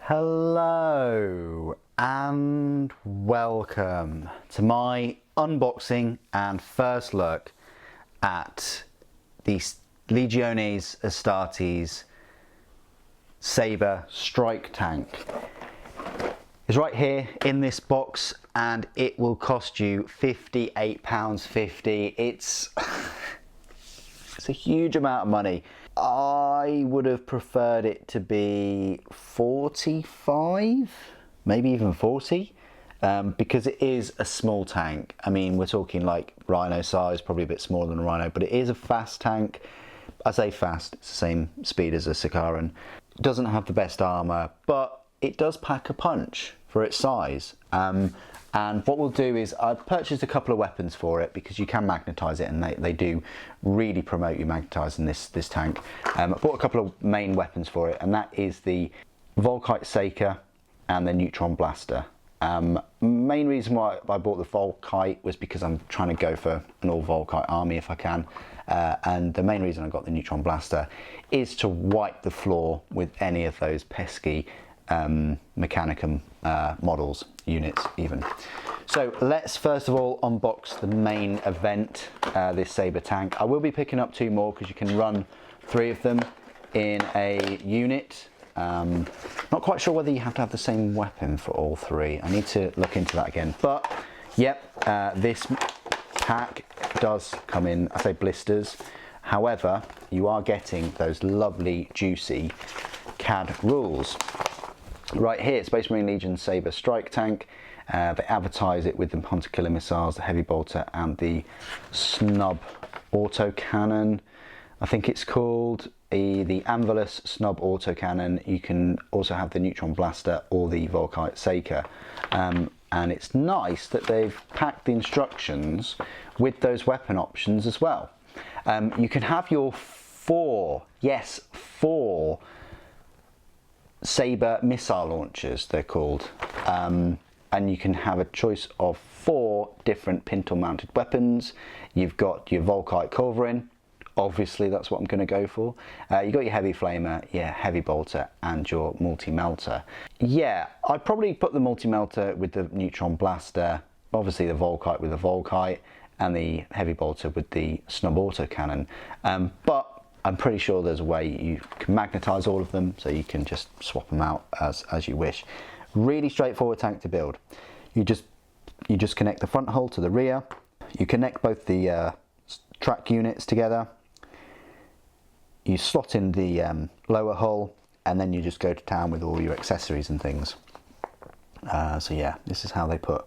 Hello and welcome to my unboxing and first look at the Legiones Astartes Sabre Strike Tank. It's right here in this box and it will cost you £58.50. It's a huge amount of money. I would have preferred it to be 45, maybe even 40, because it is a small tank. I mean, we're talking like Rhino size, probably a bit smaller than a Rhino, but it is a fast tank. I say fast, it's the same speed as a Sakaran. It doesn't have the best armor, but it does pack a punch for its size. And what we'll do is I've purchased a couple of weapons for it because you can magnetize it, and they do really promote you magnetizing this tank. I bought a couple of main weapons for it, and that is the Volkite Saker and the Neutron Blaster. Main reason why I bought the Volkite was because I'm trying to go for an all Volkite army if I can. And the main reason I got the Neutron Blaster is to wipe the floor with any of those pesky Mechanicum models, units even. So let's first of all unbox the main event, this Sabre tank. I will be picking up two more because you can run 3 of them in a unit. Not quite sure whether you have to have the same weapon for all 3. I need to look into that again. But yep, this pack does come in, I say blisters. However, you are getting those lovely juicy CAD rules. Right here, Space Marine Legion Sabre Strike Tank. They advertise it with the Hunter Killer missiles, the Heavy Bolter and the Snub Autocannon. I think it's called the Anvilus Snub Autocannon. You can also have the Neutron Blaster or the Volkite Saker. And it's nice that they've packed the instructions with those weapon options as well. You can have your 4 Sabre missile launchers, they're called, and you can have a choice of 4 different pintle mounted weapons. You've got your Volkite Culverin, obviously that's what I'm going to go for. You got your Heavy Flamer, your Heavy Bolter and your Multi-Melter. Yeah, I'd probably put the Multi-Melter with the Neutron Blaster, obviously the Volkite with the Volkite, and the Heavy Bolter with the Snub Autocannon, but I'm pretty sure there's a way you can magnetize all of them, so you can just swap them out as you wish. Really straightforward tank to build. You just connect the front hull to the rear. You connect both the track units together. You slot in the lower hull, and then you just go to town with all your accessories and things. So yeah, this is how they put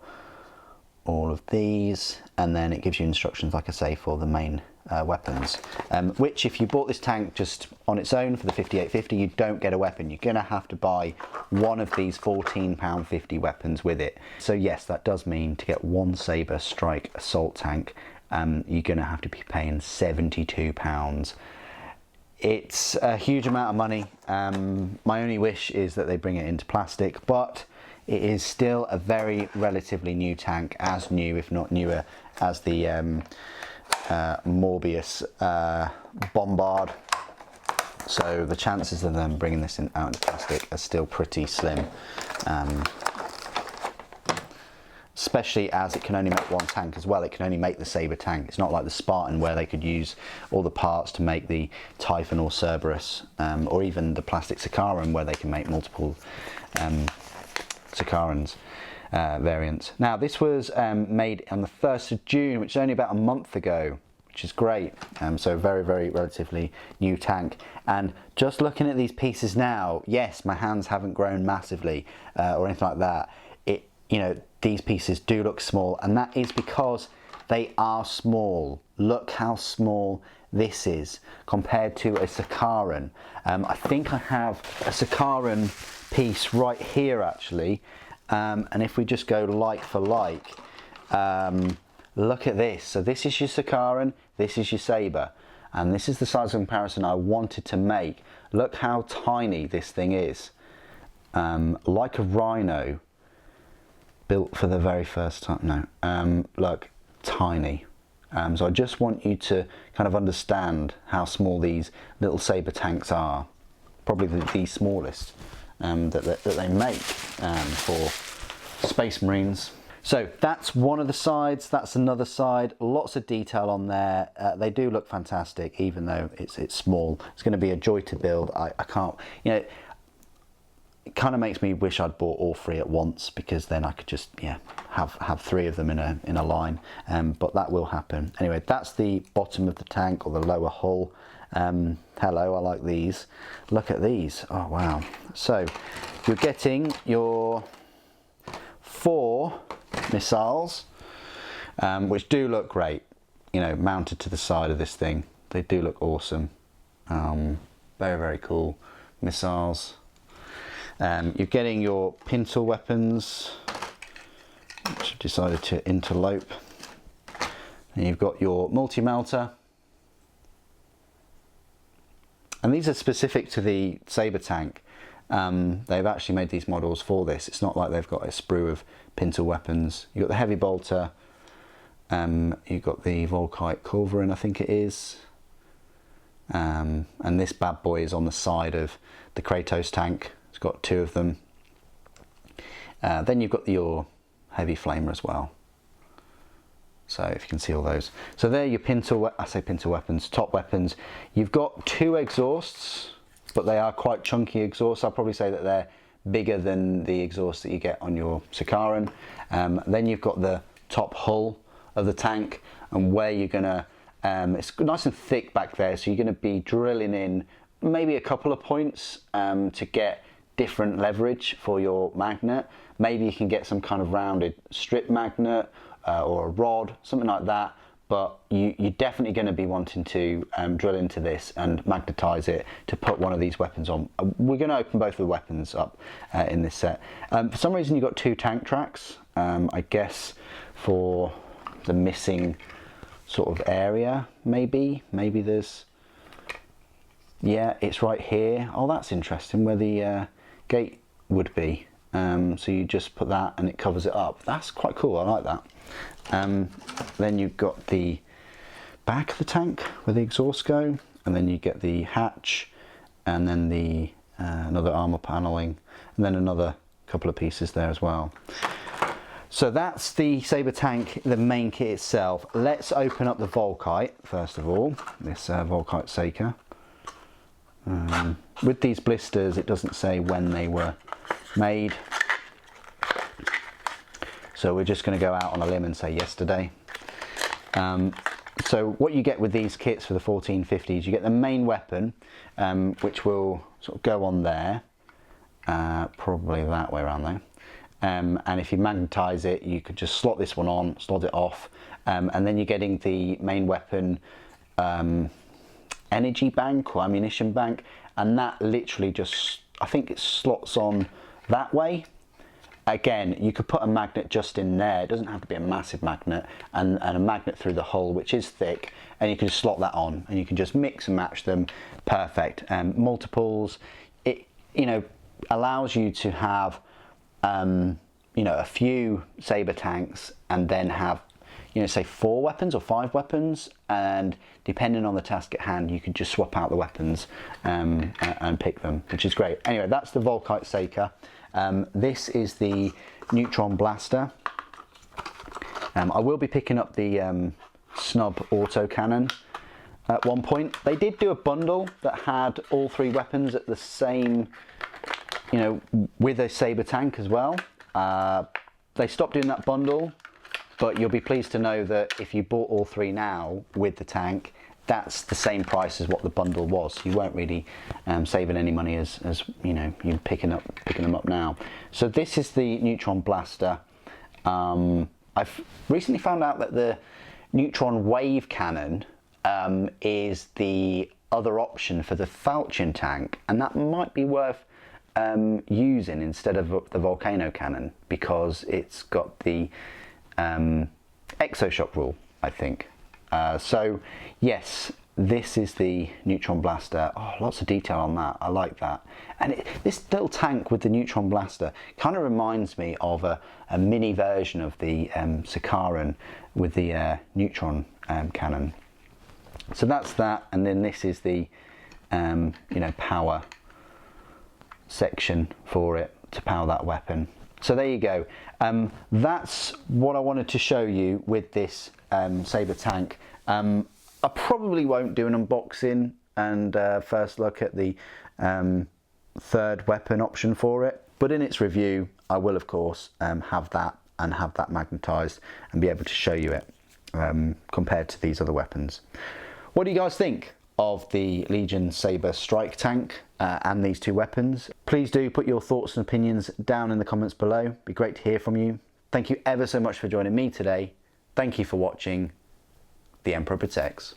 all of these, and then it gives you instructions, like I say, for the main weapons, which if you bought this tank just on its own for the £58.50, you don't get a weapon. You're gonna have to buy one of these £14.50 weapons with it. So yes, that does mean to get one Sabre Strike assault tank, you're gonna have to be paying £72. It's a huge amount of money. My only wish is that they bring it into plastic, but it is still a very relatively new tank, as new if not newer as the Morbius Bombard. So the chances of them bringing this out into plastic are still pretty slim, especially as it can only make one tank as well. It can only make the Sabre tank. It's not like the Spartan where they could use all the parts to make the Typhon or Cerberus, or even the plastic Sakaran where they can make multiple Sakarans variants. Now this was made on the 1st of June, which is only about a month ago, which is great. So very relatively new tank. And just looking at these pieces now, yes, my hands haven't grown massively or anything like that. You know, these pieces do look small, and that is because they are small. Look how small this is compared to a Sakaran. I think I have a Sakaran piece right here actually, and if we just go like for like, look at this. So this is your Sakaran, this is your Sabre, and this is the size of comparison I wanted to make. Look how tiny this thing is, like a Rhino built for the very first time. No, look, tiny. So I just want you to kind of understand how small these little Sabre tanks are. Probably the smallest that they make for Space Marines. So that's one of the sides, that's another side, lots of detail on there. They do look fantastic, even though it's small. It's going to be a joy to build. I can't, you know, it kind of makes me wish I'd bought all three at once, because then I could just, yeah, have three of them in a line. But that will happen. Anyway, that's the bottom of the tank, or the lower hull. Hello, I like these. Look at these. Oh wow. So you're getting your 4 missiles, which do look great, you know, mounted to the side of this thing. They do look awesome. Very, very cool missiles. You're getting your pintle weapons, which I've decided to interlope. And you've got your multi-melter. And these are specific to the Sabre Tank. They've actually made these models for this. It's not like they've got a sprue of pintle weapons. You've got the heavy bolter, you've got the Volkite culverin, I think it is, and this bad boy is on the side of the Kratos tank. It's got 2 of them. Then you've got your heavy flamer as well. So if you can see all those. So they're your pintle, I say pintle weapons, top weapons. You've got 2 exhausts, but they are quite chunky exhausts. I'll probably say that they're bigger than the exhaust that you get on your Sakaran. Then you've got the top hull of the tank, and where you're gonna, it's nice and thick back there, so you're gonna be drilling in maybe a couple of points to get different leverage for your magnet. Maybe you can get some kind of rounded strip magnet or a rod, something like that. But you're definitely going to be wanting to drill into this and magnetize it to put one of these weapons on. We're going to open both of the weapons up in this set. For some reason you've got 2 tank tracks, I guess for the missing sort of area, maybe there's, yeah, it's right here. Oh, that's interesting, where the gate would be. So you just put that and it covers it up. That's quite cool, I like that. Then you've got the back of the tank where the exhaust go, and then you get the hatch, and then the another armor paneling, and then another couple of pieces there as well. So that's the Sabre Tank, the main kit itself. Let's open up the Volkite first of all, this Volkite Seeker. With these blisters, it doesn't say when they were made. So we're just going to go out on a limb and say yesterday. So what you get with these kits for the 1450s, you get the main weapon, which will sort of go on there, probably that way around there. And if you magnetize it, you could just slot this one on, slot it off, and then you're getting the main weapon energy bank or ammunition bank, and that literally just, I think it slots on that way. Again, you could put a magnet just in there. It doesn't have to be a massive magnet, and a magnet through the hull, which is thick, and you can just slot that on, and you can just mix and match them. Perfect. Multiples. It, you know, allows you to have, you know, a few Sabre tanks, and then have, you know, say 4 weapons or 5 weapons, and depending on the task at hand, you could just swap out the weapons and pick them, which is great. Anyway, that's the Volkite Seeker. This is the Neutron Blaster. I will be picking up the snub autocannon at one point. They did do a bundle that had all 3 weapons at the same, you know, with a Sabre Tank as well. They stopped doing that bundle, but you'll be pleased to know that if you bought all 3 now with the tank, that's the same price as what the bundle was. You weren't really saving any money as you know, you picking them up now. So this is the Neutron Blaster. I've recently found out that the Neutron Wave Cannon is the other option for the Falchion tank, and that might be worth using instead of the Volcano Cannon, because it's got the exoshock rule, I think. So yes, this is the Neutron Blaster. Oh, lots of detail on that. I like that. And this little tank with the Neutron Blaster kind of reminds me of a mini version of the Sakaran with the neutron cannon. So that's that, and then this is the you know, power section for it to power that weapon. So there you go. That's what I wanted to show you with this Sabre Tank. I probably won't do an unboxing and first look at the third weapon option for it, but in its review I will of course have that and have that magnetised and be able to show you it compared to these other weapons. What do you guys think of the Legion Sabre Strike Tank and these two weapons? Please do put your thoughts and opinions down in the comments below. It'd be great to hear from you. Thank you ever so much for joining me today. Thank you for watching. The Emperor Protects.